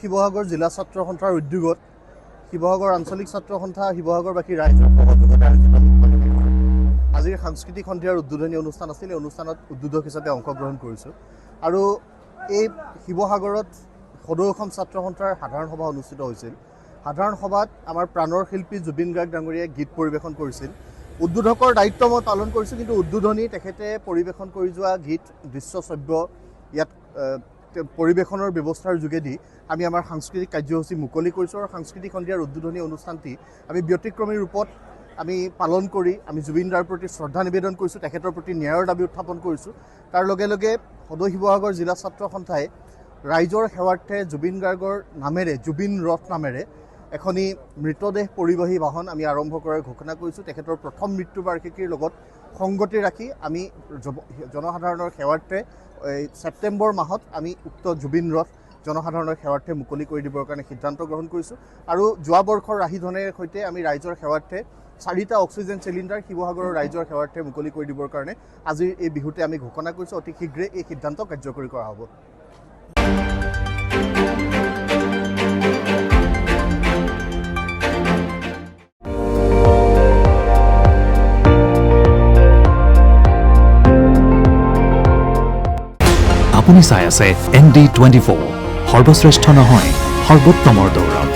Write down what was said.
শিৱসাগৰ জিলা ছাত্ৰ সন্থাৰ উদ্যোগত শিৱসাগৰ আঞ্চলিক ছাত্ৰ সন্থা শিৱসাগৰবাসী ৰাইজৰ সহযোগত আয়োজিত আজিৰ সাংস্কৃতিক সন্ধিয়াৰ উদ্বোধনী অনুষ্ঠান আছিল। এই অনুষ্ঠানত উদ্বোধক হিচাপে অংশগ্ৰহণ কৰিছোঁ আৰু এই শিৱসাগৰত সদৌ অসম ছাত্ৰ সন্থাৰ সাধাৰণ সভা অনুষ্ঠিত হৈছিল। সাধাৰণ সভাত আমাৰ প্ৰাণৰ শিল্পী জুবিন গাৰ্গ ডাঙৰীয়াই গীত পৰিৱেশন কৰিছিল। উদ্বোধকৰ দায়িত্ব মই পালন কৰিছোঁ, কিন্তু উদ্বোধনী তেখেতে পৰিৱেশন কৰি যোৱা গীত দৃশ্যশ্ৰব্য ইয়াত পৰিৱেশনৰ ব্যৱস্থাৰ যোগেদি আমি আমাৰ সাংস্কৃতিক কাৰ্যসূচী মুকলি কৰিছোঁ আৰু সাংস্কৃতিক সন্ধিয়াৰ উদ্বোধনী অনুষ্ঠানটি আমি ব্যতিক্ৰমী ৰূপত আমি পালন কৰি আমি জুবিন দাৰ প্ৰতি শ্ৰদ্ধা নিবেদন কৰিছোঁ, তেখেতৰ প্ৰতি ন্যায়ৰ দাবী উত্থাপন কৰিছোঁ। তাৰ লগে লগে সদৌ শিৱসাগৰ জিলা ছাত্ৰ সন্থাই ৰাইজৰ সেৱাৰ্থে জুবিন গাৰ্গৰ নামেৰে জুবিন ৰথ নামেৰে এখনি মৃতদেহ পৰিবাহী বাহন আমি আৰম্ভ কৰাৰ ঘোষণা কৰিছোঁ। তেখেতৰ প্ৰথম মৃত্যুবাৰ্ষিকীৰ লগত সংগতি ৰাখি আমি জনসাধাৰণৰ সেৱাৰ্থে ছেপ্টেম্বৰ মাহত আমি উক্ত জুবিন ৰথ জনসাধাৰণৰ সেৱাৰ্থে মুকলি কৰি দিবৰ কাৰণে সিদ্ধান্ত গ্ৰহণ কৰিছোঁ আৰু যোৱা বৰ্ষৰ ৰাহি ধনেৰে সৈতে আমি ৰাইজৰ সেৱাৰ্থে 4টা অক্সিজেন চিলিণ্ডাৰ শিৱসাগৰৰ ৰাইজৰ সেৱাৰ্থে মুকলি কৰি দিবৰ কাৰণে আজিৰ এই বিহুতে আমি ঘোষণা কৰিছোঁ। অতি শীঘ্ৰে এই সিদ্ধান্ত কাৰ্যকৰী কৰা হ'ব। আপুনি চাই আছে ND24 সৰ্বশ্ৰেষ্ঠ নহয় সৰ্বোত্তমৰ দৌৰ।